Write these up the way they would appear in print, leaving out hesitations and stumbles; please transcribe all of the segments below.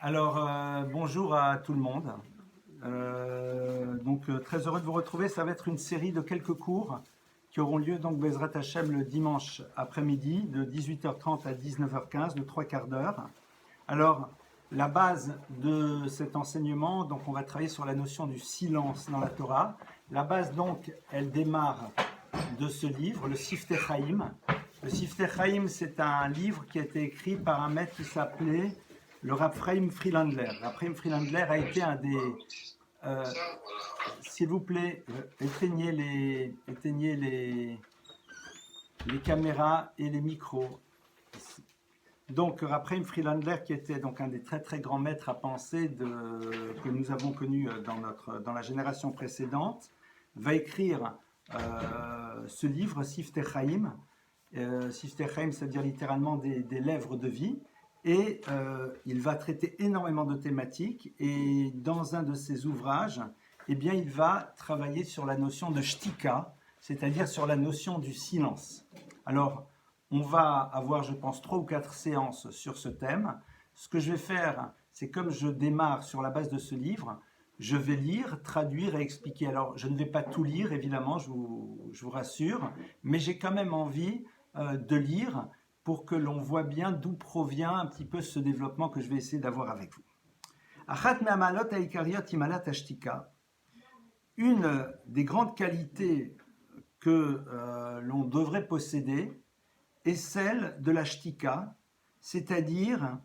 Bonjour à tout le monde. Très heureux de vous retrouver. Ça va être une série de quelques cours qui auront lieu donc Bezrat Hashem le dimanche après-midi de 18h30 à 19h15, de 3/4 d'heure. Alors, la base de cet enseignement, donc on va travailler sur la notion du silence dans la Torah. La base donc, elle démarre de ce livre, le Siftei Chaim. Le Siftei Chaim, c'est un livre qui a été écrit par un maître qui s'appelait le Rav Chaim Friedlander. Rav Chaim Friedlander a été un des... S'il vous plaît, éteignez les caméras et les micros. Donc, Rav Chaim Friedlander, qui était donc un des très très grands maîtres à penser que nous avons connu dans la génération précédente, va écrire ce livre, Siftei Chaim. Siftei Chaim, c'est-à-dire littéralement des lèvres de vie. Et il va traiter énormément de thématiques. Et dans un de ses ouvrages, eh bien, il va travailler sur la notion de shtika, c'est-à-dire sur la notion du silence. Alors, on va avoir, je pense, 3 ou 4 séances sur ce thème. Ce que je vais faire, c'est comme je démarre sur la base de ce livre, je vais lire, traduire et expliquer. Alors, je ne vais pas tout lire, évidemment, je vous rassure, mais j'ai quand même envie de lire pour que l'on voit bien d'où provient un petit peu ce développement que je vais essayer d'avoir avec vous. Une des grandes qualités que l'on devrait posséder est celle de la shtika, c'est-à-dire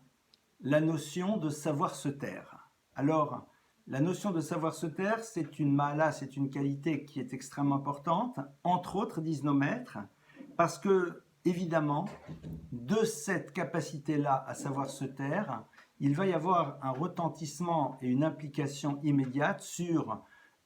la notion de savoir se taire. Alors, la notion de savoir se taire, c'est une ma'ala, c'est une qualité qui est extrêmement importante, entre autres, disent nos maîtres, parce que, évidemment, de cette capacité-là à savoir se taire, il va y avoir un retentissement et une implication immédiate sur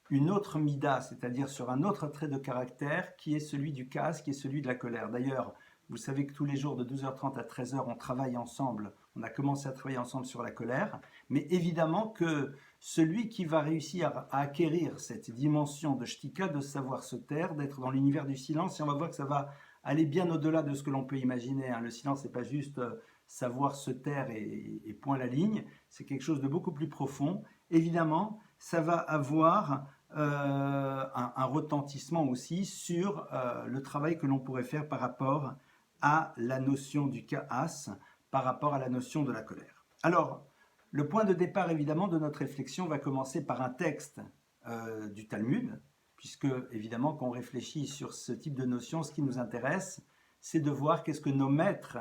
une autre mida, c'est-à-dire sur un autre trait de caractère qui est celui du kas, qui est celui de la colère. D'ailleurs, vous savez que tous les jours de 12h30 à 13h, on travaille ensemble, on a commencé à travailler ensemble sur la colère, mais évidemment que celui qui va réussir à acquérir cette dimension de shtika, de savoir se taire, d'être dans l'univers du silence, et on va voir que ça va aller bien au-delà de ce que l'on peut imaginer. Le silence, c'est pas juste savoir se taire et point la ligne, c'est quelque chose de beaucoup plus profond. Évidemment, ça va avoir un retentissement aussi sur le travail que l'on pourrait faire par rapport à la notion du kaas, par rapport à la notion de la colère. Alors, le point de départ évidemment de notre réflexion va commencer par un texte du Talmud, puisque évidemment quand on réfléchit sur ce type de notion, ce qui nous intéresse, c'est de voir qu'est-ce que nos maîtres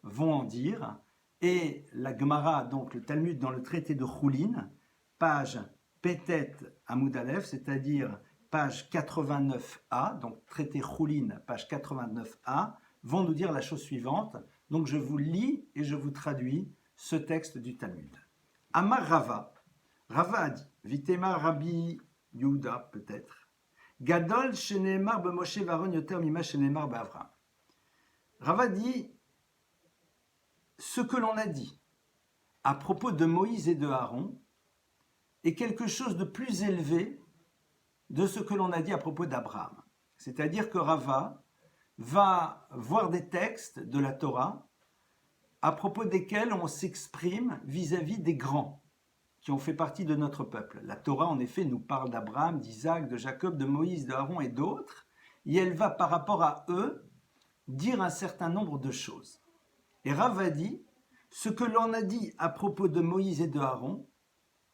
vont en dire. Et la Gemara, donc le Talmud dans le traité de Choulin, page Petet Amoud Aleph, c'est-à-dire page 89a, donc traité Choulin, page 89a, vont nous dire la chose suivante. Donc je vous lis et je vous traduis ce texte du Talmud. Amar Rava, Rava a dit, Vitema Rabbi Yehuda peut-être, Gadol shenemar b'Moshe Varon yoter mima shenemar b'Avram. Rava dit, ce que l'on a dit à propos de Moïse et de Aaron est quelque chose de plus élevé de ce que l'on a dit à propos d'Abraham. C'est-à-dire que Rava va voir des textes de la Torah à propos desquels on s'exprime vis-à-vis des grands qui ont fait partie de notre peuple. La Torah, en effet, nous parle d'Abraham, d'Isaac, de Jacob, de Moïse, d'Aaron et d'autres, et elle va, par rapport à eux, dire un certain nombre de choses. Et Rava dit, ce que l'on a dit à propos de Moïse et de Aaron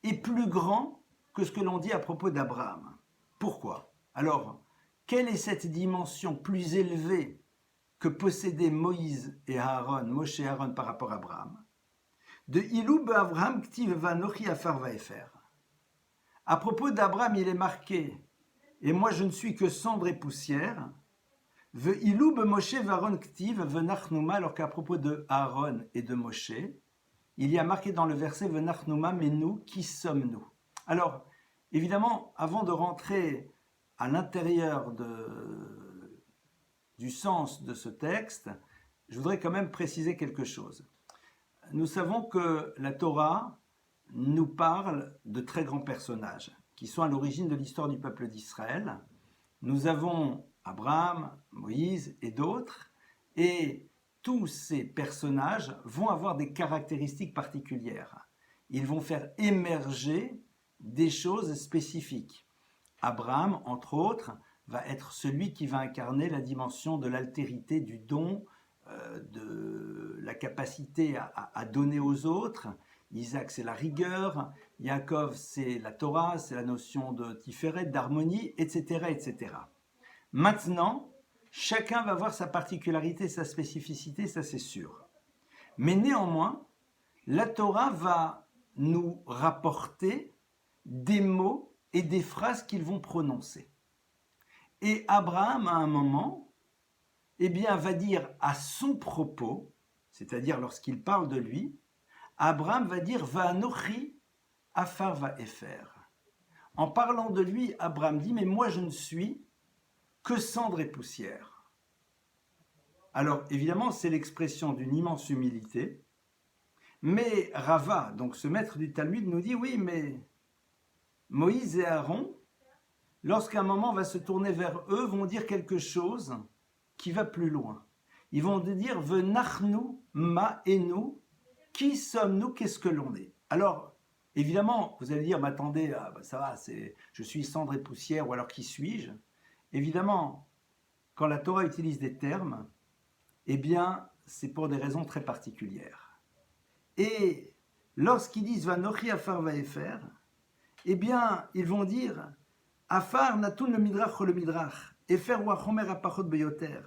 est plus grand que ce que l'on dit à propos d'Abraham. Pourquoi ? Alors, quelle est cette dimension plus élevée que possédaient Moïse et Aaron, Moshe et Aaron par rapport à Abraham ? De Ilou be'Avraham ktiv vanochi afar vaefer. À propos d'Abraham, il est marqué « Et moi je ne suis que cendre et poussière ». Ve Ilou be'Moshe v'Aaron ktiv venachnuma, alors qu'à propos de Aaron et de Moshe, il y a marqué dans le verset « Venachnuma, mais nous, qui sommes-nous » ? Alors, évidemment, avant de rentrer à l'intérieur du sens de ce texte, je voudrais quand même préciser quelque chose. Nous savons que la Torah nous parle de très grands personnages qui sont à l'origine de l'histoire du peuple d'Israël. Nous avons Abraham, Moïse et d'autres, et tous ces personnages vont avoir des caractéristiques particulières. ils vont faire émerger des choses spécifiques. Abraham, entre autres, va être celui qui va incarner la dimension de l'altérité du don, de la capacité à donner aux autres. Isaac, c'est la rigueur. Yaakov, c'est la Torah, c'est la notion de tiferet, d'harmonie, etc., etc. Maintenant, chacun va voir sa particularité, sa spécificité, ça c'est sûr. Mais néanmoins, la Torah va nous rapporter des mots et des phrases qu'ils vont prononcer. Et Abraham, à un moment, va dire à son propos, c'est-à-dire lorsqu'il parle de lui, Abraham va dire « Va'anochi afar va'efer ». En parlant de lui, Abraham dit « Mais moi je ne suis que cendre et poussière ». Alors évidemment, c'est l'expression d'une immense humilité, mais Rava, donc ce maître du Talmud, nous dit « Oui, mais Moïse et Aaron, lorsqu'un moment va se tourner vers eux, vont dire quelque chose qui va plus loin. Ils vont dire « Venachnu ma et nous ». Qui sommes-nous? Qu'est-ce que l'on est? Alors, évidemment, vous allez dire, mais attendez, ça va, je suis cendre et poussière, ou alors qui suis-je? Évidemment, quand la Torah utilise des termes, c'est pour des raisons très particulières. Et lorsqu'ils disent Vanochi afar vaefer, ils vont dire Afar natun le midrach, efer wa chomer apachot beyoter,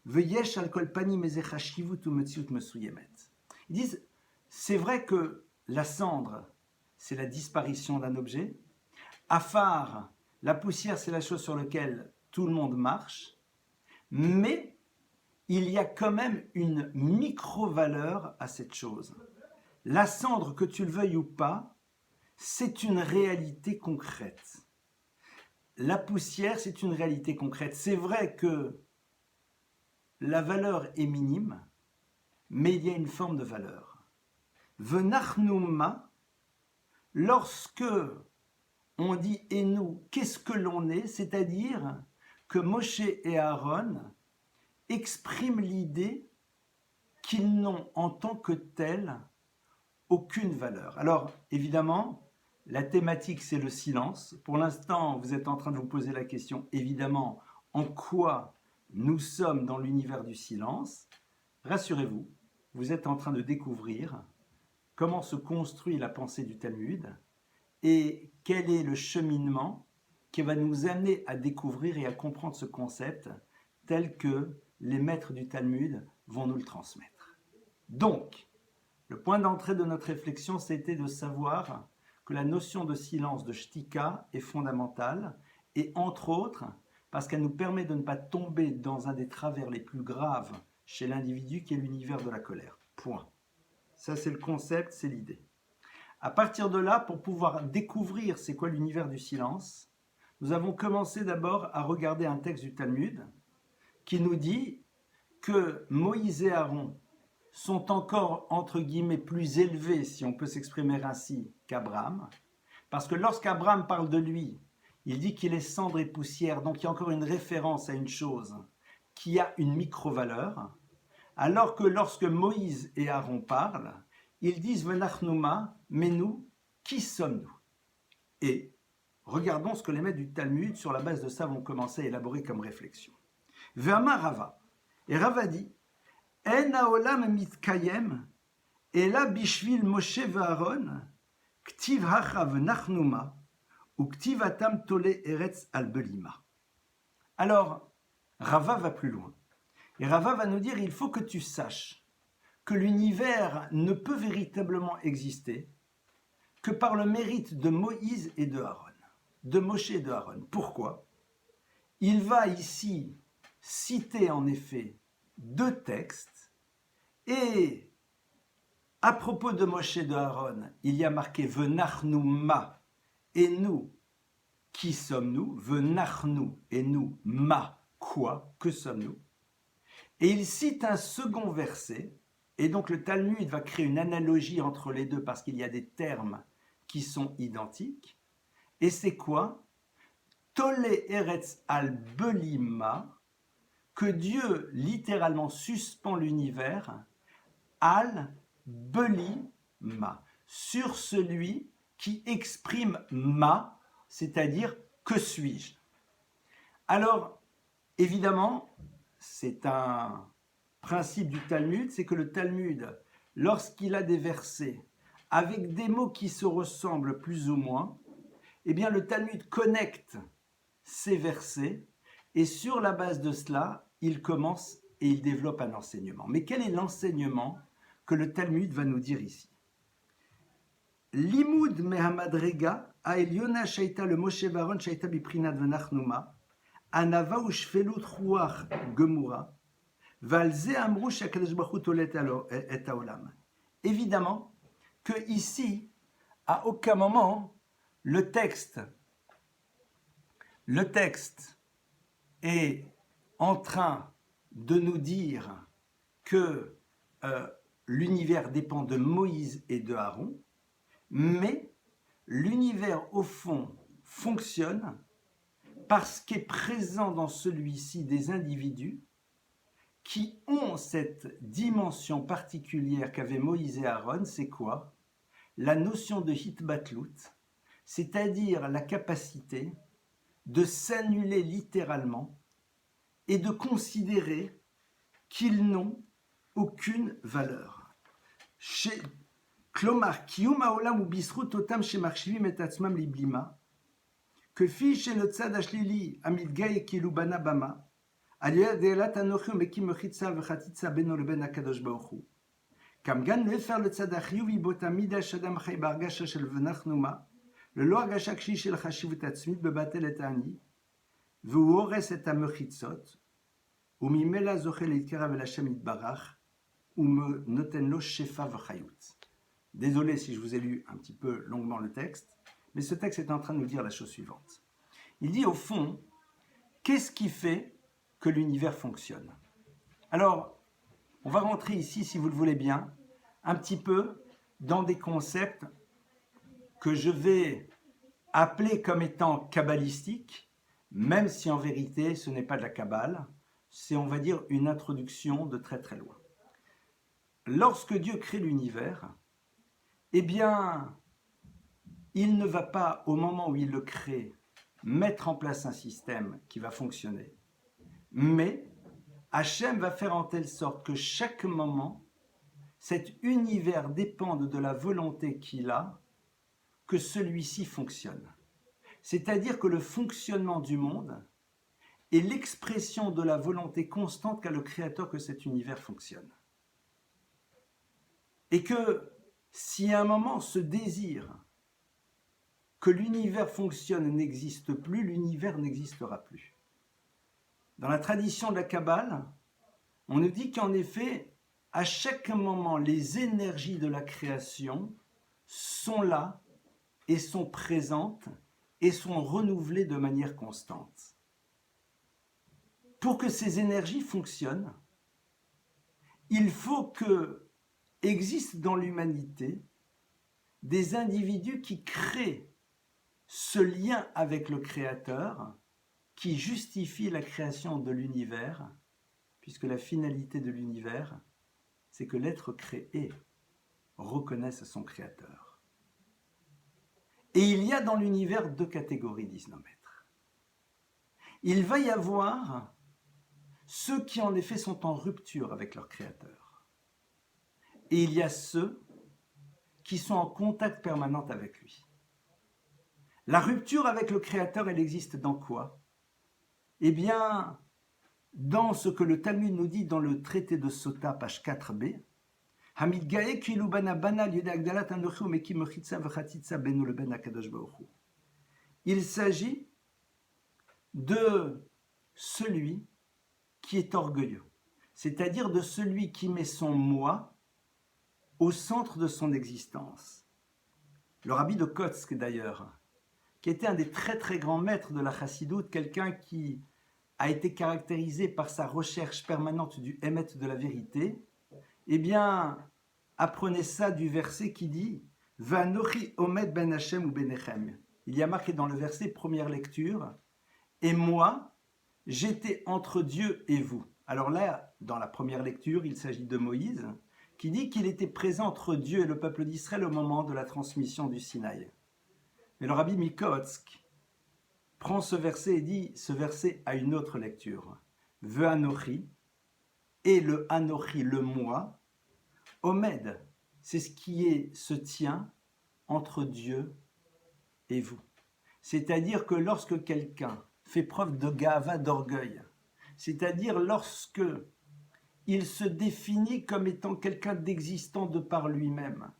veyesh al kol panim eze chashivut u metziut mesuyemet. Ils disent, c'est vrai que la cendre, c'est la disparition d'un objet. Afar, la poussière, c'est la chose sur laquelle tout le monde marche. Mais il y a quand même une micro-valeur à cette chose. La cendre, que tu le veuilles ou pas, c'est une réalité concrète. La poussière, c'est une réalité concrète. C'est vrai que la valeur est minime, mais il y a une forme de valeur. Venachnouma, lorsque on dit et nous, qu'est-ce que l'on est? C'est-à-dire que Moshe et Aaron expriment l'idée qu'ils n'ont en tant que tels aucune valeur. Alors, évidemment, la thématique, c'est le silence. Pour l'instant, vous êtes en train de vous poser la question, évidemment, en quoi nous sommes dans l'univers du silence. Rassurez-vous, vous êtes en train de découvrir comment se construit la pensée du Talmud et quel est le cheminement qui va nous amener à découvrir et à comprendre ce concept tel que les maîtres du Talmud vont nous le transmettre. Donc, le point d'entrée de notre réflexion, c'était de savoir que la notion de silence de shtika est fondamentale et entre autres parce qu'elle nous permet de ne pas tomber dans un des travers les plus graves chez l'individu qui est l'univers de la colère. Point. Ça, c'est le concept, c'est l'idée. À partir de là, pour pouvoir découvrir c'est quoi l'univers du silence, nous avons commencé d'abord à regarder un texte du Talmud qui nous dit que Moïse et Aaron sont encore, entre guillemets, plus élevés, si on peut s'exprimer ainsi, qu'Abraham, parce que lorsqu'Abraham parle de lui, il dit qu'il est cendre et poussière, donc il y a encore une référence à une chose qui a une micro-valeur, alors que lorsque Moïse et Aaron parlent, ils disent « Venachnouma » mais nous, qui sommes-nous? Et regardons ce que les maîtres du Talmud, sur la base de ça, vont commencer à élaborer comme réflexion. Ve'amar Rava. Et Rava dit « En haolam mitkayem, ela bishvil Moshe ve'Aaron, ktiv hacha venachnouma, ou ktiv atam tole eretz al belima. » Alors, Rava va plus loin. Et Rava va nous dire, il faut que tu saches que l'univers ne peut véritablement exister que par le mérite de Moïse et de Aaron, de Moshe et de Aaron. Pourquoi? Il va ici citer en effet deux textes et à propos de Moshe et de Aaron, il y a marqué Venachnu ma et nous, qui sommes-nous? Venachnu et nous, ma, quoi? Que sommes-nous? Et il cite un second verset, et donc le Talmud va créer une analogie entre les deux parce qu'il y a des termes qui sont identiques. Et c'est quoi? Tole eretz al belima, que Dieu littéralement suspend l'univers, al belima, sur celui qui exprime ma, c'est-à-dire que suis-je. Alors, évidemment, c'est un principe du Talmud, c'est que le Talmud, lorsqu'il a des versets avec des mots qui se ressemblent plus ou moins, eh bien le Talmud connecte ces versets et sur la base de cela, il commence et il développe un enseignement. Mais quel est l'enseignement que le Talmud va nous dire ici? Limud mehamadrega aeliona shaita le Moshe Varon shaita biprinat venachnuma anava ushfelut ruach gemura valze amru shakadosh baruch hu tolet et haolam. Évidemment que ici, à aucun moment, le texte est en train de nous dire que l'univers dépend de Moïse et de Aaron, mais l'univers au fond fonctionne parce qu'est présent dans celui-ci des individus qui ont cette dimension particulière qu'avaient Moïse et Aaron. C'est quoi? La notion de hitbatlut, c'est-à-dire la capacité de s'annuler littéralement et de considérer qu'ils n'ont aucune valeur. Klomar, kiyum haolam hu bisrut otam shemachshivim et atzmam liblima, כפי שלצד השלילי המתגאה כאילו בנה במה, על יד אלת אנוכי ומקים מחיצה וחציצה בינו לבין הקדוש ברוך הוא. כמגן נפר לצד החיובי בו תמיד השאדם חי בהרגשה של ונחנומה, ללא הרגשה כשהיא של החשיבות העצמית בבטל את העני, והוא הורס את המחיצות, וממילא זוכה להתקרב אל השם יתברך, ונותן לו שפע וחיות. Désolé si je vous ai lu un petit peu longuement le texte, mais ce texte est en train de nous dire la chose suivante. Il dit au fond, qu'est-ce qui fait que l'univers fonctionne? Alors, on va rentrer ici, si vous le voulez bien, un petit peu dans des concepts que je vais appeler comme étant kabbalistiques, même si en vérité ce n'est pas de la Kabbale, c'est, on va dire, une introduction de très très loin. Lorsque Dieu crée l'univers, eh bien, il ne va pas, au moment où il le crée, mettre en place un système qui va fonctionner. Mais Hachem va faire en telle sorte que chaque moment, cet univers dépende de la volonté qu'il a, que celui-ci fonctionne. C'est-à-dire que le fonctionnement du monde est l'expression de la volonté constante qu'a le Créateur que cet univers fonctionne. Et que si à un moment ce désir que l'univers fonctionne n'existe plus, l'univers n'existera plus. Dans la tradition de la Kabbale, on nous dit qu'en effet, à chaque moment, les énergies de la création sont là et sont présentes et sont renouvelées de manière constante. Pour que ces énergies fonctionnent, il faut que existent dans l'humanité des individus qui créent ce lien avec le Créateur qui justifie la création de l'univers, puisque la finalité de l'univers, c'est que l'être créé reconnaisse son Créateur. Et il y a dans l'univers deux catégories, disent nos maîtres. Il va y avoir ceux qui en effet sont en rupture avec leur Créateur. Et il y a ceux qui sont en contact permanent avec lui. La rupture avec le Créateur, elle existe dans quoi? Eh bien, dans ce que le Talmud nous dit dans le traité de Sota, page 4b, il s'agit de celui qui est orgueilleux, c'est-à-dire de celui qui met son moi au centre de son existence. Le rabbi de Kotsk, d'ailleurs, qui était un des très très grands maîtres de la chassidoute, quelqu'un qui a été caractérisé par sa recherche permanente du émet de la vérité, eh bien, apprenez ça du verset qui dit « Vanochi omed ben Hashem ou benechem ». Il y a marqué dans le verset, première lecture, « Et moi, j'étais entre Dieu et vous ». Alors là, dans la première lecture, il s'agit de Moïse, qui dit qu'il était présent entre Dieu et le peuple d'Israël au moment de la transmission du Sinaï. Mais le rabbi Mikotsk prend ce verset et dit, ce verset a une autre lecture. Ve Anochi, et le Anochi, le moi, Omed, c'est ce qui se tient entre Dieu et vous. C'est-à-dire que lorsque quelqu'un fait preuve de gava, d'orgueil, c'est-à-dire lorsque il se définit comme étant quelqu'un d'existant de par lui-même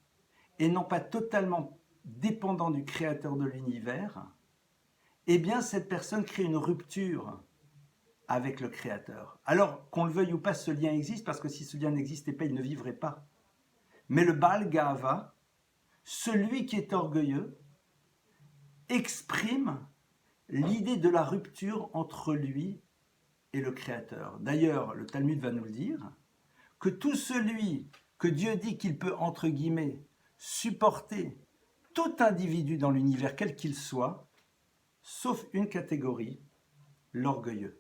et non pas totalement dépendant du créateur de l'univers, eh bien cette personne crée une rupture avec le créateur. Alors qu'on le veuille ou pas, ce lien existe, parce que si ce lien n'existait pas, il ne vivrait pas. Mais le Baal Gava, celui qui est orgueilleux, exprime l'idée de la rupture entre lui et le Créateur. D'ailleurs, le Talmud va nous le dire, que tout celui que Dieu dit qu'il peut, entre guillemets, supporter tout individu dans l'univers, quel qu'il soit, sauf une catégorie, l'orgueilleux.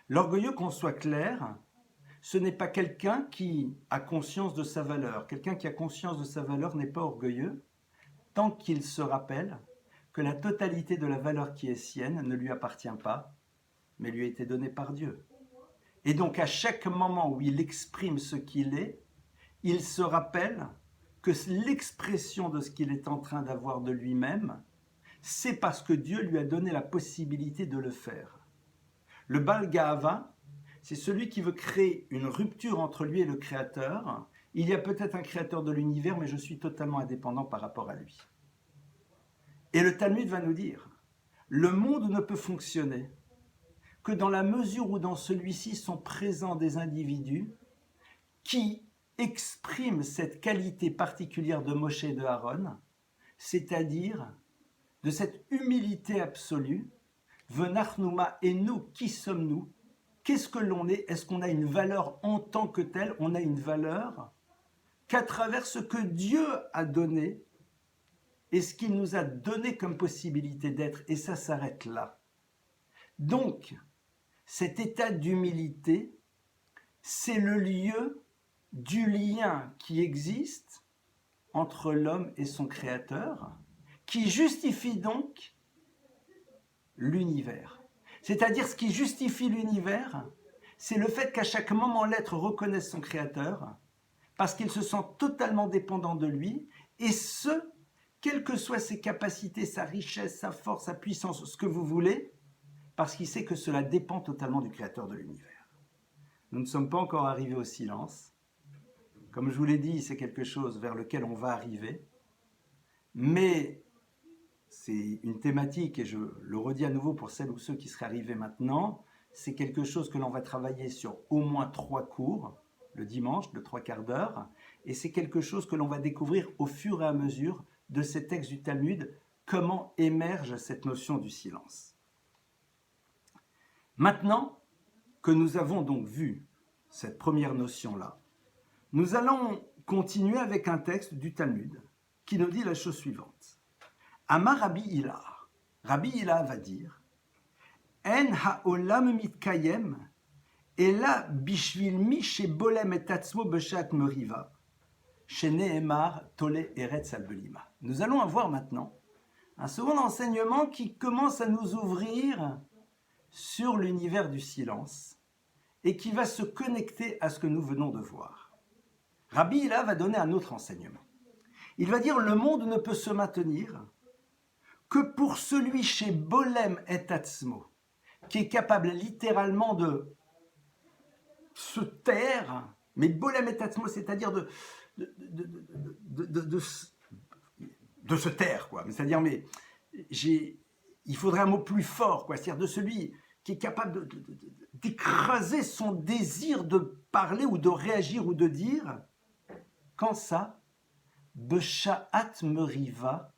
L'orgueilleux, qu'on soit clair, ce n'est pas quelqu'un qui a conscience de sa valeur. Quelqu'un qui a conscience de sa valeur n'est pas orgueilleux tant qu'il se rappelle que la totalité de la valeur qui est sienne ne lui appartient pas, mais lui a été donnée par Dieu. Et donc à chaque moment où il exprime ce qu'il est, il se rappelle que l'expression de ce qu'il est en train d'avoir de lui-même, c'est parce que Dieu lui a donné la possibilité de le faire. Le Baal Ga'ava, c'est celui qui veut créer une rupture entre lui et le Créateur. Il y a peut-être un Créateur de l'univers, mais je suis totalement indépendant par rapport à lui. Et le Talmud va nous dire, le monde ne peut fonctionner que dans la mesure où dans celui-ci sont présents des individus qui expriment cette qualité particulière de Moshe et de Aaron, c'est-à-dire de cette humilité absolue. Venachnouma, et nous, qui sommes-nous? Qu'est-ce que l'on est? Est-ce qu'on a une valeur en tant que telle? On a une valeur qu'à travers ce que Dieu a donné et ce qu'il nous a donné comme possibilité d'être, et ça s'arrête là. Donc, cet état d'humilité, c'est le lieu du lien qui existe entre l'homme et son Créateur, qui justifie donc l'univers. C'est-à-dire, ce qui justifie l'univers, c'est le fait qu'à chaque moment, l'être reconnaisse son Créateur, parce qu'il se sent totalement dépendant de lui, et ce, quelles que soient ses capacités, sa richesse, sa force, sa puissance, ce que vous voulez, parce qu'il sait que cela dépend totalement du Créateur de l'univers. Nous ne sommes pas encore arrivés au silence. Comme je vous l'ai dit, c'est quelque chose vers lequel on va arriver, mais c'est une thématique, et je le redis à nouveau pour celles ou ceux qui seraient arrivés maintenant, c'est quelque chose que l'on va travailler sur au moins 3 cours, le dimanche, de 3/4 d'heure, et c'est quelque chose que l'on va découvrir au fur et à mesure de ces textes du Talmud, comment émerge cette notion du silence. Maintenant que nous avons donc vu cette première notion-là, nous allons continuer avec un texte du Talmud qui nous dit la chose suivante. Amar Rabbi Hila. Rabbi Hila va dire En ha'olam mitkayem ela bishvil mi shebolem et atzmo beshat meriva sheneemar tole eretz al-belima. Nous allons avoir maintenant un second enseignement qui commence à nous ouvrir sur l'univers du silence et qui va se connecter à ce que nous venons de voir. Rabbi Hila va donner un autre enseignement. Il va dire le monde ne peut se maintenir que pour celui chez Bolem et Atzmo, qui est capable littéralement de se taire, mais Bolem et Atzmo, c'est-à-dire de se taire, quoi. C'est-à-dire, mais il faudrait un mot plus fort, quoi. C'est-à-dire de celui qui est capable d'écraser son désir de parler ou de réagir ou de dire, quand ça, Besha'at Meriva,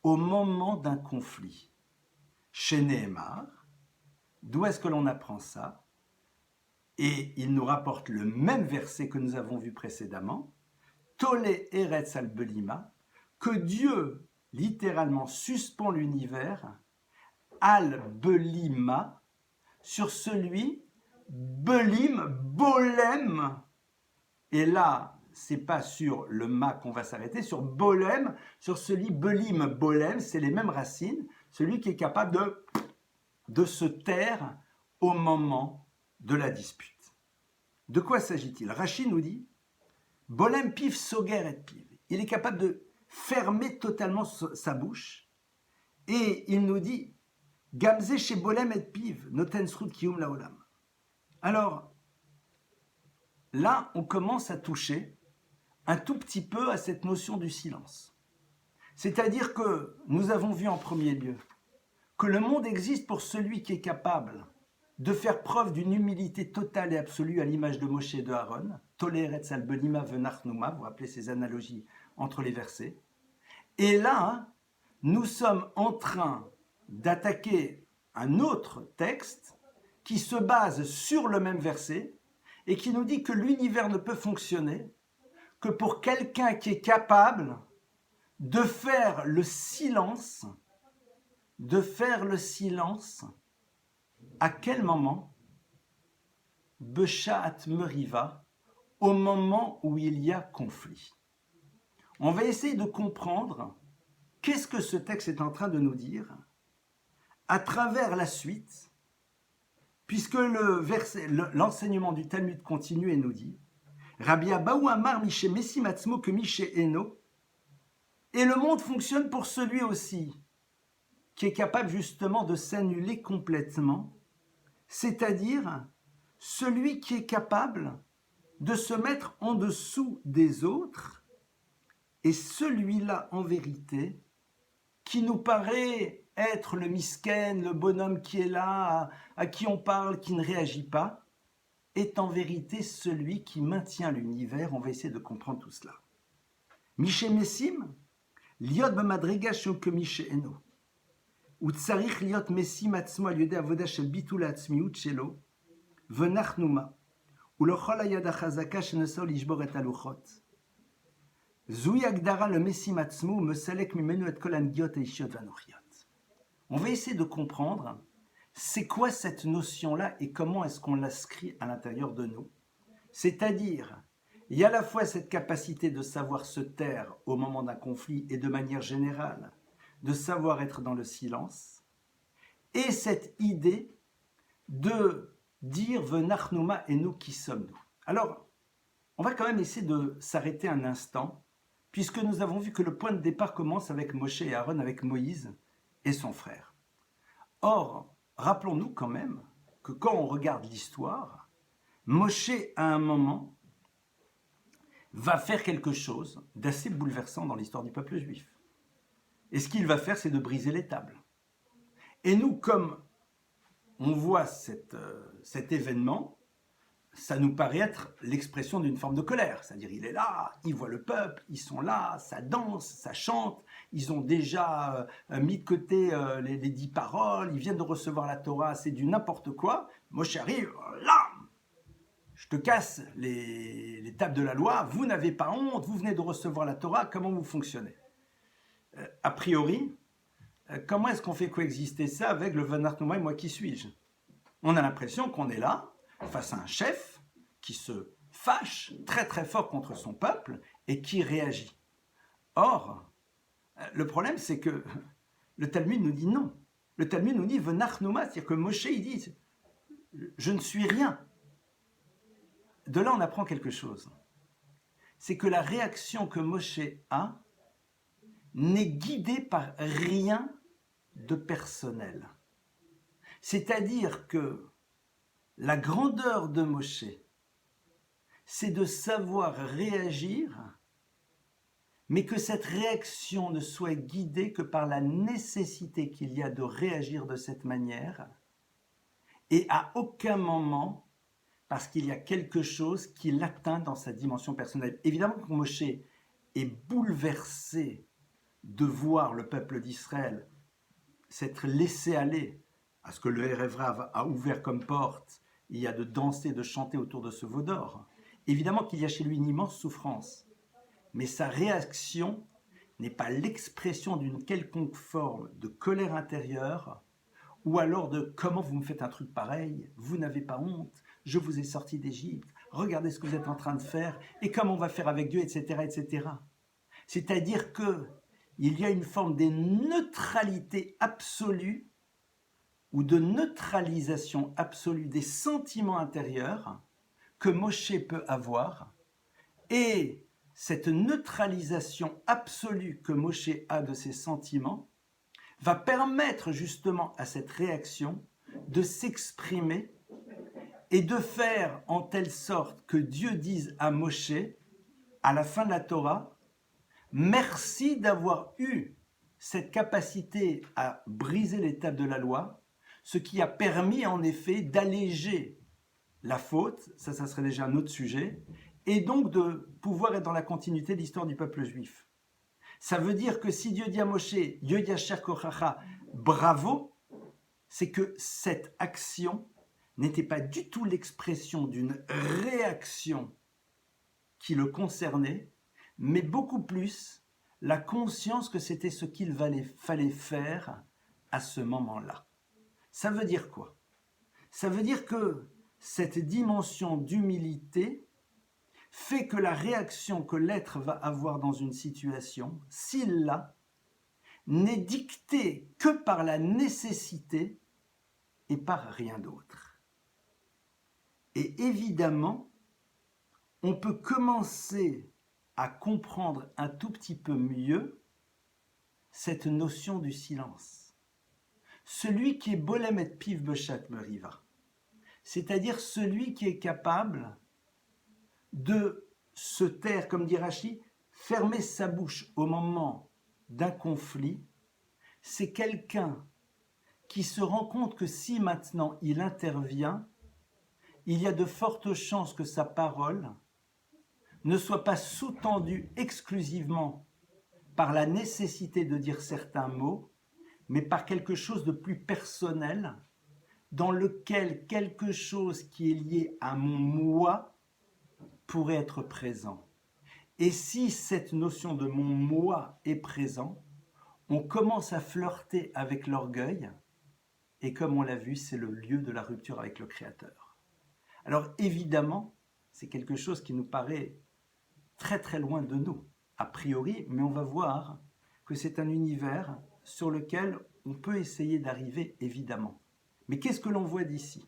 au moment d'un conflit. Chez Nehemar, d'où est-ce que l'on apprend ça? Et il nous rapporte le même verset que nous avons vu précédemment, Tole Eretz al-Belima, que Dieu littéralement suspend l'univers, al-Belima, sur celui, Belim, Bolem, et là, c'est pas sur le ma qu'on va s'arrêter, sur bolem, sur celui belim, bolem, c'est les mêmes racines, celui qui est capable de se taire au moment de la dispute. De quoi s'agit-il? Rachid nous dit bolem piv soger et piv. Il est capable de fermer totalement sa bouche et il nous dit gamze chez bolem et piv noten srut kium laolam. Alors là, on commence à toucher un tout petit peu à cette notion du silence. C'est-à-dire que nous avons vu en premier lieu que le monde existe pour celui qui est capable de faire preuve d'une humilité totale et absolue à l'image de Moshe et de Aaron, Toleretz al benima venachnuma, vous rappelez ces analogies entre les versets. Et là, nous sommes en train d'attaquer un autre texte qui se base sur le même verset et qui nous dit que l'univers ne peut fonctionner que pour quelqu'un qui est capable de faire le silence. À quel moment? Beshat meriva, au moment où il y a conflit. On va essayer de comprendre qu'est-ce que ce texte est en train de nous dire à travers la suite, puisque l'enseignement du Talmud continue et nous dit Rabbi Abaou Amar Miché Messi Matzmo que Miché Eno, et le monde fonctionne pour celui aussi qui est capable justement de s'annuler complètement, c'est-à-dire celui qui est capable de se mettre en dessous des autres, et celui-là en vérité qui nous paraît être le misken, le bonhomme qui est là, à qui on parle, qui ne réagit pas, est en vérité celui qui maintient l'univers. On va essayer de comprendre tout cela. Miché Messim, liot b'madriga que Miché Eno. וצריך להיות משים עצמו על ידי עבודה של ביטול העצמיות שלו, ונחנומה, ולכל היד החזקה שנסו לשבור את הלוחות. זוהי הגדרה למשים עצמו ומסלק ממנו את כל הנגיעות האישיות והנוחיות. On va essayer de comprendre c'est quoi cette notion-là et comment est-ce qu'on l'inscrit à l'intérieur de nous. C'est-à-dire, il y a à la fois cette capacité de savoir se taire au moment d'un conflit et de manière générale, de savoir être dans le silence, et cette idée de dire Venachnouma et nous qui sommes-nous. Alors, on va quand même essayer de s'arrêter un instant, puisque nous avons vu que le point de départ commence avec Moshe et Aaron, avec Moïse et son frère. Or, rappelons-nous quand même que quand on regarde l'histoire, Moshe, à un moment, va faire quelque chose d'assez bouleversant dans l'histoire du peuple juif. Et ce qu'il va faire, c'est de briser les tables. Et nous, comme on voit cet événement, ça nous paraît être l'expression d'une forme de colère. C'est-à-dire, il est là, il voit le peuple, ils sont là, ça danse, ça chante, ils ont déjà mis de côté les 10 paroles, ils viennent de recevoir la Torah, c'est du n'importe quoi. Moshe arrive, là, je te casse les tables de la loi, vous n'avez pas honte, vous venez de recevoir la Torah, comment vous fonctionnez? A priori, comment est-ce qu'on fait coexister ça avec le Venachnouma et moi qui suis-je? On a l'impression qu'on est là, face à un chef qui se fâche très très fort contre son peuple et qui réagit. Or, le problème c'est que le Talmud nous dit non. Le Talmud nous dit Venachnouma, c'est-à-dire que Moshe il dit je ne suis rien. De là on apprend quelque chose. C'est que la réaction que Moshe a n'est guidée par rien de personnel. C'est-à-dire que la grandeur de Moshe, c'est de savoir réagir, mais que cette réaction ne soit guidée que par la nécessité qu'il y a de réagir de cette manière, et à aucun moment, parce qu'il y a quelque chose qui l'atteint dans sa dimension personnelle. Évidemment que Moshe est bouleversé de voir le peuple d'Israël s'être laissé aller à ce que le Erev Rav a ouvert comme porte, il y a de danser, de chanter autour de ce veau d'or. Évidemment qu'il y a chez lui une immense souffrance, mais sa réaction n'est pas l'expression d'une quelconque forme de colère intérieure, ou alors de « comment vous me faites un truc pareil, vous n'avez pas honte, je vous ai sorti d'Égypte, regardez ce que vous êtes en train de faire, et comment on va faire avec Dieu, etc., etc. C'est-à-dire que il y a une forme de neutralité absolue ou de neutralisation absolue des sentiments intérieurs que Moshe peut avoir, et cette neutralisation absolue que Moshe a de ses sentiments va permettre justement à cette réaction de s'exprimer et de faire en telle sorte que Dieu dise à Moshe, à la fin de la Torah, merci d'avoir eu cette capacité à briser l'étape de la loi, ce qui a permis en effet d'alléger la faute, ça serait déjà un autre sujet, et donc de pouvoir être dans la continuité de l'histoire du peuple juif. Ça veut dire que si Dieu dit à Moshe, Yoyasher Kochacha, bravo, c'est que cette action n'était pas du tout l'expression d'une réaction qui le concernait, mais beaucoup plus la conscience que c'était ce qu'il fallait faire à ce moment-là. Ça veut dire quoi? Ça veut dire que cette dimension d'humilité fait que la réaction que l'être va avoir dans une situation, s'il l'a, n'est dictée que par la nécessité et par rien d'autre. Et évidemment, on peut commencer à comprendre un tout petit peu mieux cette notion du silence. Celui qui est bolem et piv beshat meriva, c'est-à-dire celui qui est capable de se taire, comme dit Rashi, fermer sa bouche au moment d'un conflit, c'est quelqu'un qui se rend compte que si maintenant il intervient, il y a de fortes chances que sa parole ne soit pas sous-tendue exclusivement par la nécessité de dire certains mots, mais par quelque chose de plus personnel, dans lequel quelque chose qui est lié à mon moi pourrait être présent. Et si cette notion de mon moi est présent, on commence à flirter avec l'orgueil, et comme on l'a vu, c'est le lieu de la rupture avec le Créateur. Alors évidemment, c'est quelque chose qui nous paraît très très loin de nous, a priori, mais on va voir que c'est un univers sur lequel on peut essayer d'arriver, évidemment. Mais qu'est-ce que l'on voit d'ici?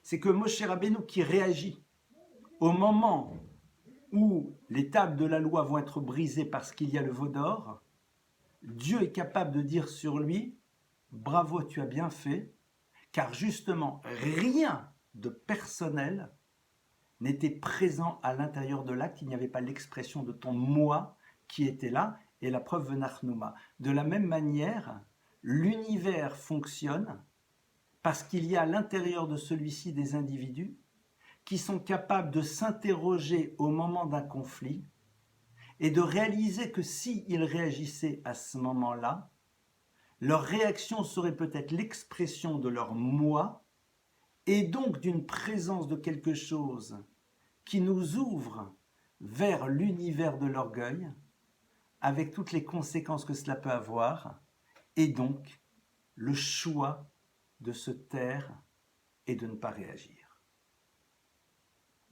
C'est que Moshe Rabbeinu qui réagit au moment où les tables de la loi vont être brisées parce qu'il y a le veau d'or, Dieu est capable de dire sur lui, bravo, tu as bien fait, car justement, rien de personnel n'était présent à l'intérieur de l'acte, il n'y avait pas l'expression de ton moi qui était là, et la preuve venachnouma. De la même manière, l'univers fonctionne parce qu'il y a à l'intérieur de celui-ci des individus qui sont capables de s'interroger au moment d'un conflit et de réaliser que s'ils réagissaient à ce moment-là, leur réaction serait peut-être l'expression de leur moi et donc d'une présence de quelque chose qui nous ouvre vers l'univers de l'orgueil, avec toutes les conséquences que cela peut avoir, et donc le choix de se taire et de ne pas réagir.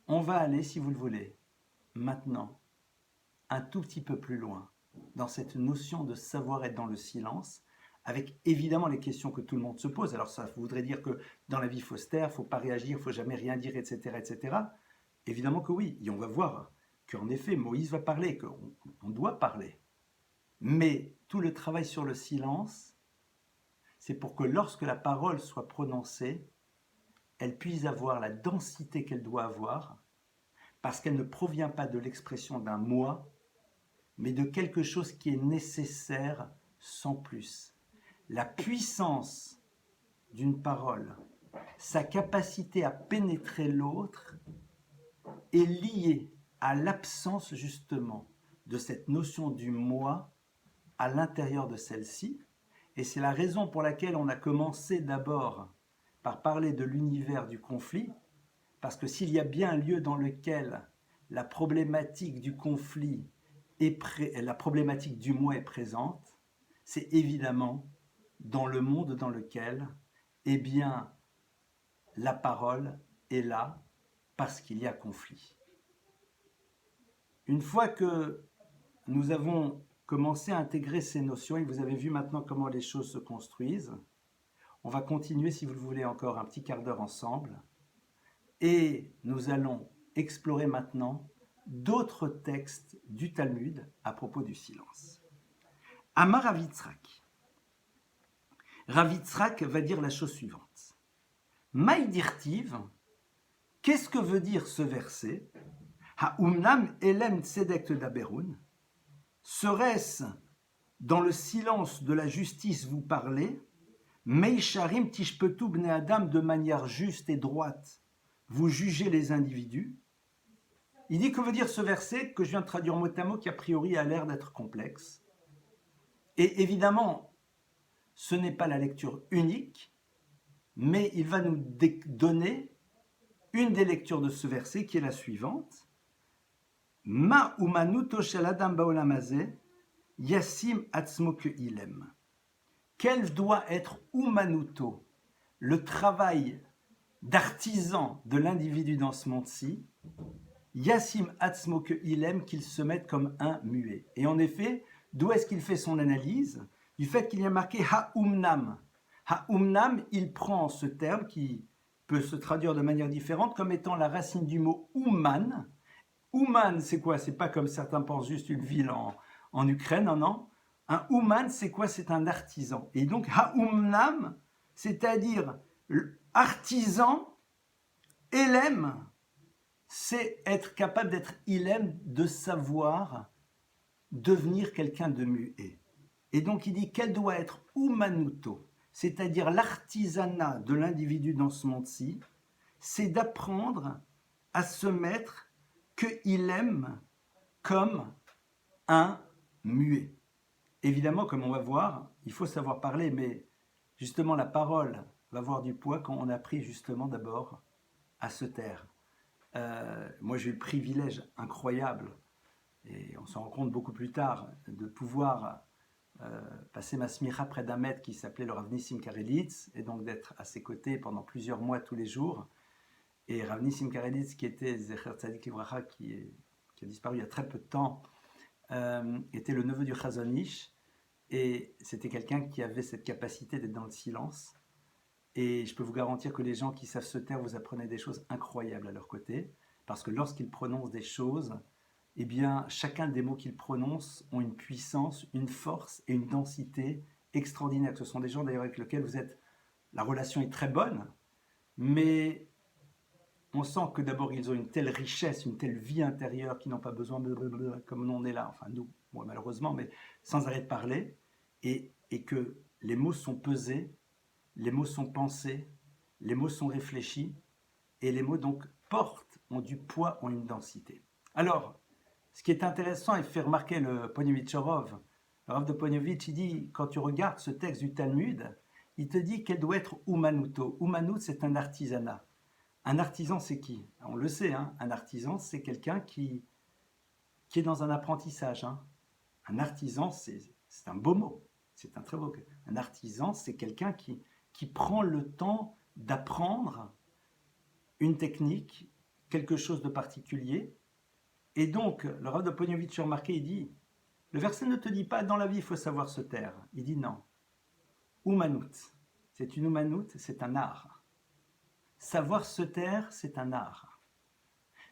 On va aller, si vous le voulez, maintenant, un tout petit peu plus loin, dans cette notion de savoir être dans le silence, avec évidemment les questions que tout le monde se pose. Alors ça voudrait dire que dans la vie, il faut se taire, il ne faut pas réagir, il ne faut jamais rien dire, etc., etc. Évidemment que oui, et on va voir qu'en effet, Moïse va parler, qu'on doit parler. Mais tout le travail sur le silence, c'est pour que lorsque la parole soit prononcée, elle puisse avoir la densité qu'elle doit avoir, parce qu'elle ne provient pas de l'expression d'un moi, mais de quelque chose qui est nécessaire sans plus. La puissance d'une parole, sa capacité à pénétrer l'autre, est liée à l'absence justement de cette notion du moi à l'intérieur de celle-ci. Et c'est la raison pour laquelle on a commencé d'abord par parler de l'univers du conflit, parce que s'il y a bien un lieu dans lequel la problématique du conflit la problématique du moi est présente, c'est évidemment dans le monde dans lequel, eh bien, la parole est là parce qu'il y a conflit. Une fois que nous avons commencé à intégrer ces notions et que vous avez vu maintenant comment les choses se construisent, on va continuer, si vous le voulez, encore un petit quart d'heure ensemble et nous allons explorer maintenant d'autres textes du Talmud à propos du silence. Amar Rav Yitzhak. Rav Yitzhak va dire la chose suivante. Maïdirtiv, qu'est-ce que veut dire ce verset? Ha'umnam elem tzedek daberun. Serait-ce dans le silence de la justice vous parlez? Meisharim tishpetu bnei adam, de manière juste et droite, vous jugez les individus. Il dit que veut dire ce verset que je viens de traduire mot à mot, qui a priori a l'air d'être complexe. Et évidemment, ce n'est pas la lecture unique, mais il va nous donner une des lectures de ce verset qui est la suivante. Ma umanuto shel adam baolam hazeh yasim atzmo ke'ilem. Quel doit être umanuto, le travail d'artisan de l'individu dans ce monde-ci, yasim atzmo ke'ilem, qu'il se mette comme un muet. Et en effet, d'où est-ce qu'il fait son analyse? Du fait qu'il y a marqué ha'umnam. Ha'umnam, il prend ce terme qui peut se traduire de manière différente comme étant la racine du mot uman. Uman, c'est quoi? C'est pas comme certains pensent juste une ville en Ukraine, non, non. Un uman, c'est quoi? C'est un artisan. Et donc, ha'umnam, c'est-à-dire artisan, élem, c'est être capable d'être ilem, de savoir devenir quelqu'un de muet. Et donc, il dit qu'elle doit être umanuto, c'est-à-dire l'artisanat de l'individu dans ce monde-ci, c'est d'apprendre à se mettre qu'il aime comme un muet. Évidemment, comme on va voir, il faut savoir parler, mais justement la parole va avoir du poids quand on a appris justement d'abord à se taire. Moi j'ai eu le privilège incroyable, et on s'en rend compte beaucoup plus tard, de pouvoir passer ma smicha près d'un maître qui s'appelait le Rav Nissim Karelitz, et donc d'être à ses côtés pendant plusieurs mois tous les jours. Et Rav Nissim Karelitz, qui était Zecher Tzadik Livracha, qui a disparu il y a très peu de temps, était le neveu du Chazon Ish, et c'était quelqu'un qui avait cette capacité d'être dans le silence. Et je peux vous garantir que les gens qui savent se taire, vous apprenez des choses incroyables à leur côté, parce que lorsqu'ils prononcent des choses, eh bien, chacun des mots qu'ils prononcent ont une puissance, une force et une densité extraordinaires. Ce sont des gens d'ailleurs avec lesquels la relation est très bonne, mais on sent que d'abord ils ont une telle richesse, une telle vie intérieure qu'ils n'ont pas besoin de comme nous on est là, enfin nous, moi malheureusement, mais sans arrêt de parler, et que les mots sont pesés, les mots sont pensés, les mots sont réfléchis, et les mots donc ont du poids, ont une densité. Alors, ce qui est intéressant et fait remarquer le Poniovitch-Orov, le Rav de Poniovitch, il dit, quand tu regardes ce texte du Talmud, il te dit qu'elle doit être umanuto. Umanut, c'est un artisanat. Un artisan, c'est qui? On le sait, hein, un artisan, c'est quelqu'un qui est dans un apprentissage. Hein. Un artisan, c'est un beau mot. C'est un très beau mot. Un artisan, c'est quelqu'un qui prend le temps d'apprendre une technique, quelque chose de particulier. Et donc, le Rav de Poniovitch remarqué, il dit, le verset ne te dit pas dans la vie il faut savoir se taire. Il dit non. Umanut, c'est une umanut, c'est un art. Savoir se taire, c'est un art.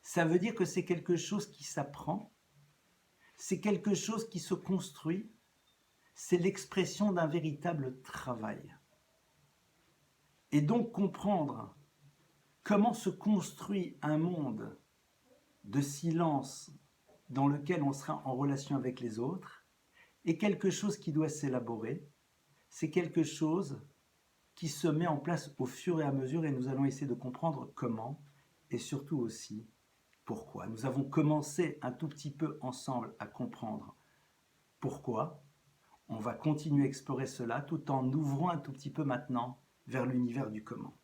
Ça veut dire que c'est quelque chose qui s'apprend, c'est quelque chose qui se construit, c'est l'expression d'un véritable travail. Et donc comprendre comment se construit un monde de silence dans lequel on sera en relation avec les autres est quelque chose qui doit s'élaborer, c'est quelque chose qui se met en place au fur et à mesure et nous allons essayer de comprendre comment et surtout aussi pourquoi. Nous avons commencé un tout petit peu ensemble à comprendre pourquoi. On va continuer à explorer cela tout en ouvrant un tout petit peu maintenant vers l'univers du comment.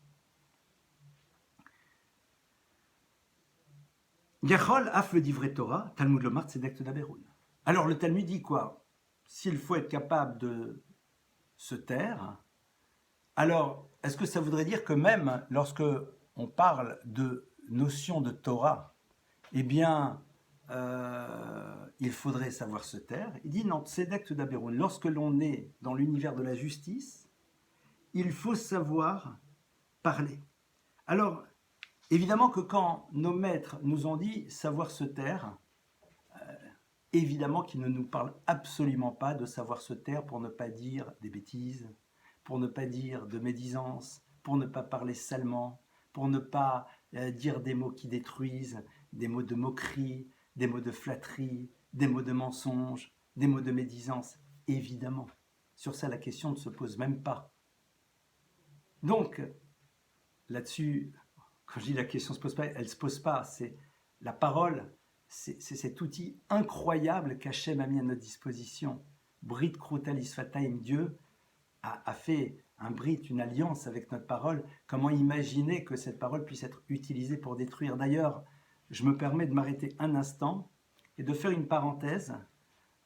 Yachol af le divrei Torah, Talmud lomar tzedek daberun. Alors le Talmud dit quoi? S'il faut être capable de se taire, alors est-ce que ça voudrait dire que même lorsque on parle de notion de Torah, eh bien, il faudrait savoir se taire. Il dit non, Tzedek Daberoun, lorsque l'on est dans l'univers de la justice, il faut savoir parler. Alors, évidemment que quand nos maîtres nous ont dit savoir se taire, évidemment qu'ils ne nous parlent absolument pas de savoir se taire pour ne pas dire des bêtises, pour ne pas dire de médisance, pour ne pas parler salement, pour ne pas dire des mots qui détruisent, des mots de moquerie, des mots de flatterie, des mots de mensonge, des mots de médisance. Évidemment, sur ça la question ne se pose même pas. Donc, là-dessus, quand je dis la question ne se pose pas, elle ne se pose pas. C'est la parole, c'est cet outil incroyable qu'Hachem a mis à notre disposition. Brit Krutalis Fataim, Dieu a fait un brit, une alliance avec notre parole. Comment imaginer que cette parole puisse être utilisée pour détruire? D'ailleurs, je me permets de m'arrêter un instant et de faire une parenthèse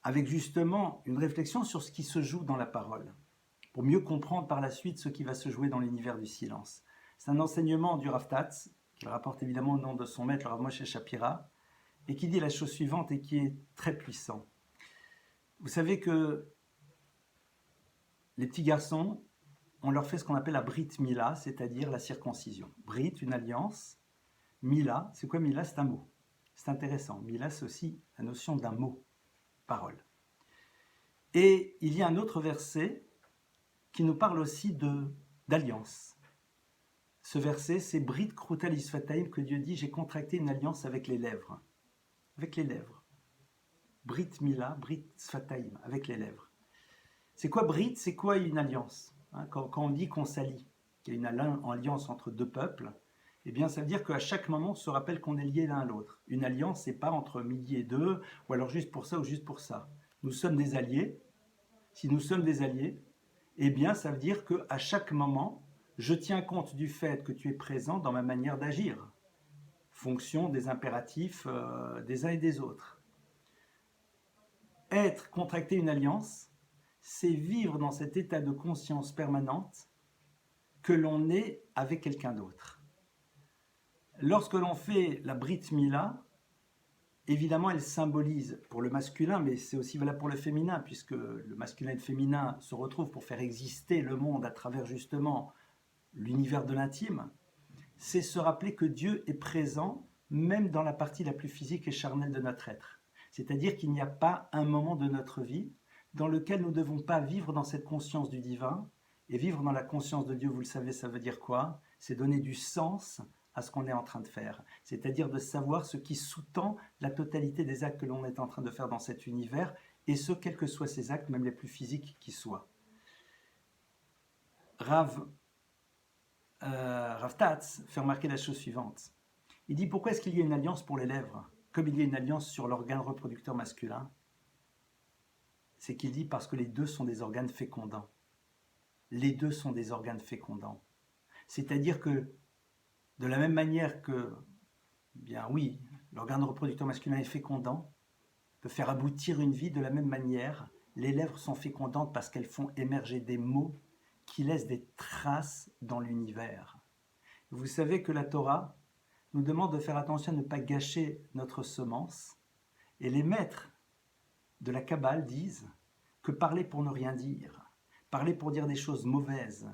avec justement une réflexion sur ce qui se joue dans la parole, pour mieux comprendre par la suite ce qui va se jouer dans l'univers du silence. C'est un enseignement du Rav Tatz, qu'il rapporte évidemment au nom de son maître, le Rav Moshe Shapira, et qui dit la chose suivante et qui est très puissant. Vous savez que les petits garçons, on leur fait ce qu'on appelle la Brit Mila, c'est-à-dire la circoncision. Brit, une alliance. Mila, c'est quoi Mila? C'est un mot. C'est intéressant. Mila, c'est aussi la notion d'un mot, parole. Et il y a un autre verset qui nous parle aussi d'alliance. Ce verset, c'est Brit Krutalis Fataim, que Dieu dit, j'ai contracté une alliance avec les lèvres. Avec les lèvres. Brit Mila, Brit Sfataim, avec les lèvres. C'est quoi Brit? C'est quoi une alliance? Quand on dit qu'on s'allie, qu'il y a une alliance entre deux peuples, eh bien ça veut dire qu'à chaque moment on se rappelle qu'on est liés l'un à l'autre. Une alliance, c'est pas entre midi et deux, ou alors juste pour ça ou juste pour ça. Nous sommes des alliés. Si nous sommes des alliés, eh bien ça veut dire qu'à chaque moment, je tiens compte du fait que tu es présent dans ma manière d'agir, fonction des impératifs des uns et des autres. Contracter une alliance, c'est vivre dans cet état de conscience permanente que l'on est avec quelqu'un d'autre. Lorsque l'on fait la Brit Mila, évidemment elle symbolise pour le masculin, mais c'est aussi valable pour le féminin, puisque le masculin et le féminin se retrouvent pour faire exister le monde à travers justement l'univers de l'intime. C'est se rappeler que Dieu est présent même dans la partie la plus physique et charnelle de notre être. C'est-à-dire qu'il n'y a pas un moment de notre vie dans lequel nous ne devons pas vivre dans cette conscience du divin. Et vivre dans la conscience de Dieu, vous le savez, ça veut dire quoi? C'est donner du sens à ce qu'on est en train de faire. C'est-à-dire de savoir ce qui sous-tend la totalité des actes que l'on est en train de faire dans cet univers, et ce, quels que soient ces actes, même les plus physiques qui soient. Rav Tatz fait remarquer la chose suivante. Il dit, pourquoi est-ce qu'il y a une alliance pour les lèvres, comme il y a une alliance sur l'organe reproducteur masculin? C'est qu'il dit parce que les deux sont des organes fécondants. Les deux sont des organes fécondants. C'est-à-dire que, de la même manière que, bien oui, l'organe reproducteur masculin est fécondant, peut faire aboutir une vie, de la même manière, les lèvres sont fécondantes parce qu'elles font émerger des mots qui laissent des traces dans l'univers. Vous savez que la Torah nous demande de faire attention à ne pas gâcher notre semence, et les maîtres de la Kabbale disent que parler pour ne rien dire, parler pour dire des choses mauvaises,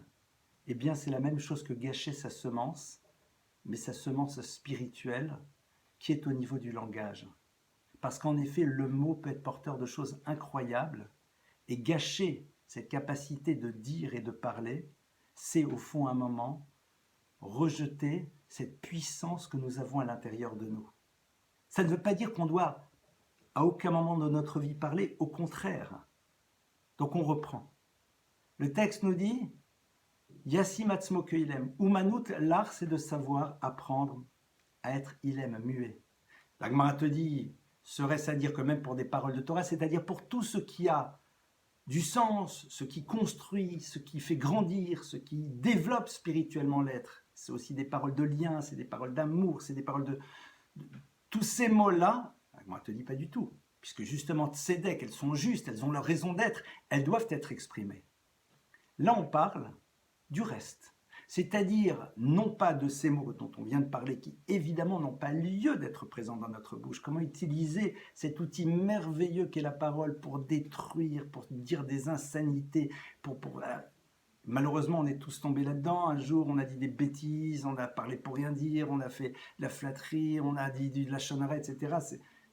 eh bien c'est la même chose que gâcher sa semence, mais sa semence spirituelle qui est au niveau du langage. Parce qu'en effet, le mot peut être porteur de choses incroyables, et gâcher cette capacité de dire et de parler, c'est au fond un moment rejeter cette puissance que nous avons à l'intérieur de nous. Ça ne veut pas dire qu'on doit à aucun moment de notre vie parler, au contraire. Donc on reprend. Le texte nous dit Yassim atzmo que ilem. Umanut, l'art, c'est de savoir apprendre à être ilem, muet. La Gemara te dit, serait-ce à dire que même pour des paroles de Torah, c'est-à-dire pour tout ce qui a du sens, ce qui construit, ce qui fait grandir, ce qui développe spirituellement l'être. C'est aussi des paroles de lien, c'est des paroles d'amour, c'est des paroles de tous ces mots-là, la Gemara te dit pas du tout. Puisque justement, tzedek, elles sont justes, elles ont leur raison d'être, elles doivent être exprimées. Là, on parle du reste. C'est-à-dire, non pas de ces mots dont on vient de parler, qui évidemment n'ont pas lieu d'être présents dans notre bouche. Comment utiliser cet outil merveilleux qu'est la parole pour détruire, pour dire des insanités, voilà. Malheureusement, on est tous tombés là-dedans. Un jour, on a dit des bêtises, on a parlé pour rien dire, on a fait de la flatterie, on a dit de la chonnerie, etc.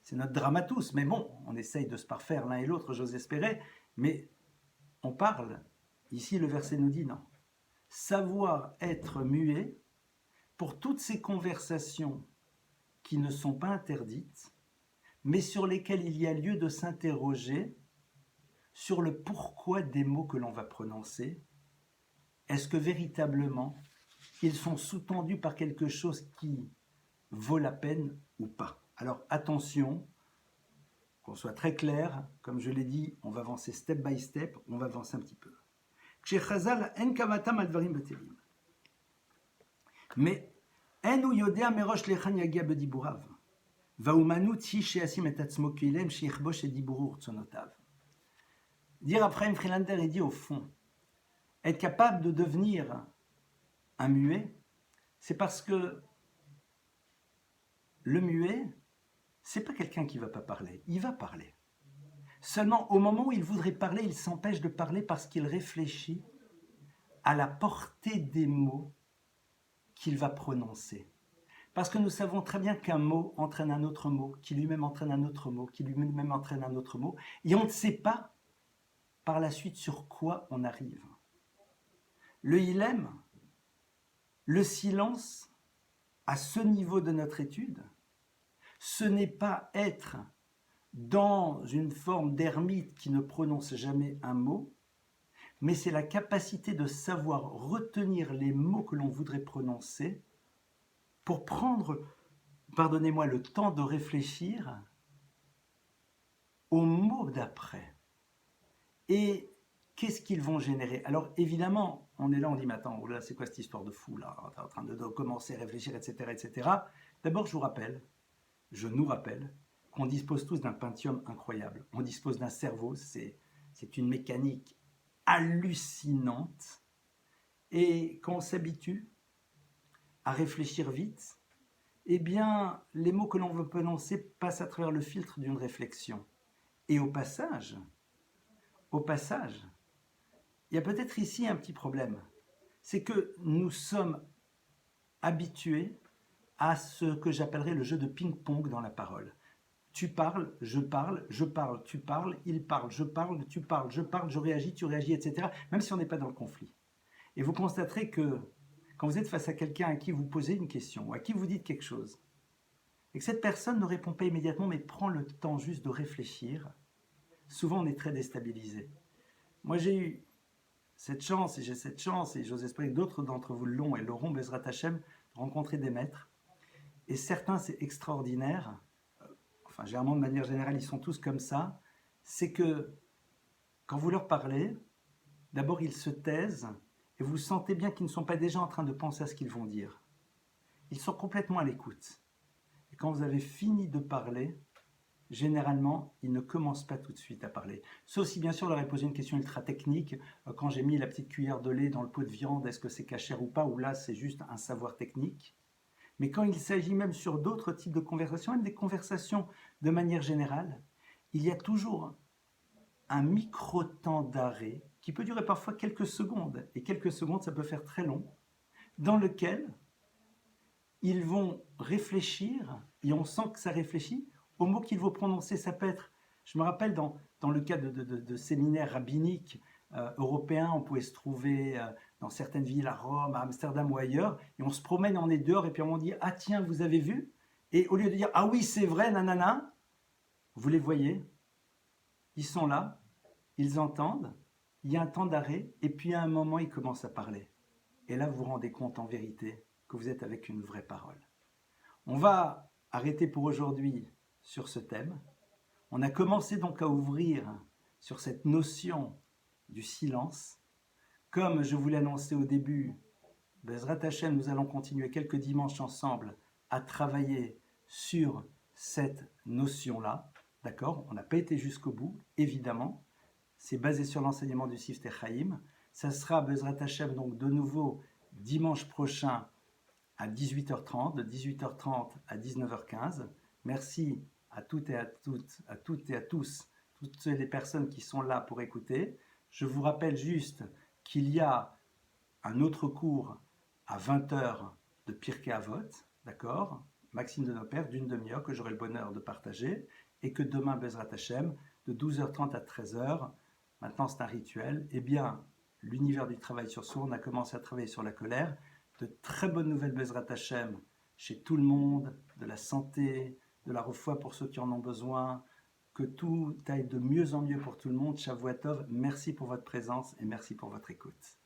C'est notre drame à tous. Mais bon, on essaye de se parfaire l'un et l'autre, j'ose espérer. Mais on parle. Ici, le verset nous dit non. Savoir être muet pour toutes ces conversations qui ne sont pas interdites, mais sur lesquelles il y a lieu de s'interroger sur le pourquoi des mots que l'on va prononcer. Est-ce que véritablement ils sont sous-tendus par quelque chose qui vaut la peine ou pas? Alors attention, qu'on soit très clair, comme je l'ai dit, on va avancer step by step, on va avancer un petit peu. Mais en יודע מראש להיכן יגיע בדיבוריו, והאומנות היא שישים את עצמו כאילם שיכבוש את דיבורו ורצונותיו. Dire Ephraim Friedlander, il dit au fond, être capable de devenir un muet, c'est parce que le muet, c'est pas quelqu'un qui va pas parler, il va parler. Seulement, au moment où il voudrait parler, il s'empêche de parler parce qu'il réfléchit à la portée des mots qu'il va prononcer. Parce que nous savons très bien qu'un mot entraîne un autre mot, qui lui-même entraîne un autre mot, qui lui-même entraîne un autre mot, et on ne sait pas par la suite sur quoi on arrive. Le hilem, le silence, à ce niveau de notre étude, ce n'est pas être dans une forme d'ermite qui ne prononce jamais un mot, mais c'est la capacité de savoir retenir les mots que l'on voudrait prononcer pour prendre, pardonnez-moi, le temps de réfléchir aux mots d'après. Et qu'est-ce qu'ils vont générer? Alors évidemment, on est là, on dit, mais attends, là, c'est quoi cette histoire de fou là? Tu es en train de commencer à réfléchir, etc., etc. D'abord, je nous rappelle, qu'on dispose tous d'un Pentium incroyable. On dispose d'un cerveau, c'est une mécanique hallucinante. Et quand on s'habitue à réfléchir vite, eh bien, les mots que l'on veut prononcer passent à travers le filtre d'une réflexion. Et au passage, il y a peut-être ici un petit problème. C'est que nous sommes habitués à ce que j'appellerais le jeu de ping-pong dans la parole. Tu parles, je parle, tu parles, il parle, je parle, tu parles, je parle, je réagis, tu réagis, etc. Même si on n'est pas dans le conflit. Et vous constaterez que quand vous êtes face à quelqu'un à qui vous posez une question, ou à qui vous dites quelque chose, et que cette personne ne répond pas immédiatement, mais prend le temps juste de réfléchir, souvent on est très déstabilisé. Moi j'ai eu cette chance, et j'ai cette chance, et j'ose espérer que d'autres d'entre vous l'ont et l'auront, Bezrat Hashem, de rencontrer des maîtres. Et certains, c'est extraordinaire, enfin généralement de manière générale, ils sont tous comme ça, c'est que quand vous leur parlez, d'abord ils se taisent, et vous sentez bien qu'ils ne sont pas déjà en train de penser à ce qu'ils vont dire. Ils sont complètement à l'écoute. Et quand vous avez fini de parler, généralement, ils ne commencent pas tout de suite à parler. Sauf si bien sûr, on leur a posé une question ultra technique. Quand j'ai mis la petite cuillère de lait dans le pot de viande, est-ce que c'est cachère ou pas? Ou là, c'est juste un savoir technique. Mais quand il s'agit même sur d'autres types de conversations, même des conversations de manière générale, il y a toujours un micro-temps d'arrêt qui peut durer parfois quelques secondes, et quelques secondes, ça peut faire très long, dans lequel ils vont réfléchir, et on sent que ça réfléchit, aux mots qu'il faut prononcer. Ça peut être, je me rappelle dans le cas de séminaires rabbiniques européens, on pouvait se trouver dans certaines villes, à Rome, à Amsterdam ou ailleurs, et on se promène, on est dehors, et puis on dit « Ah tiens, vous avez vu ?» Et au lieu de dire « Ah oui, c'est vrai, nanana », vous les voyez, ils sont là, ils entendent, il y a un temps d'arrêt, et puis à un moment, ils commencent à parler. Et là, vous vous rendez compte en vérité que vous êtes avec une vraie parole. On va arrêter pour aujourd'hui sur ce thème. On a commencé donc à ouvrir sur cette notion du silence. Comme je vous l'ai annoncé au début, Bezrat Hashem, nous allons continuer quelques dimanches ensemble à travailler sur cette notion-là. D'accord? On n'a pas été jusqu'au bout, évidemment. C'est basé sur l'enseignement du Sifte Chaim. Ça sera Bezrat Hashem, donc de nouveau, dimanche prochain à 18h30, de 18h30 à 19h15. Merci à toutes et à toutes et à tous, toutes les personnes qui sont là pour écouter. Je vous rappelle juste qu'il y a un autre cours à 20h de Pirkei Avot, d'accord, Maxime de Nopère, d'une demi-heure que j'aurai le bonheur de partager, et que demain, Bezrat Hashem, de 12h30 à 13h, maintenant c'est un rituel, eh bien, l'univers du travail sur soi, on a commencé à travailler sur la colère, de très bonnes nouvelles Bezrat Hashem chez tout le monde, de la santé, de la refoua pour ceux qui en ont besoin, que tout aille de mieux en mieux pour tout le monde. Shavuot Tov, merci pour votre présence et merci pour votre écoute.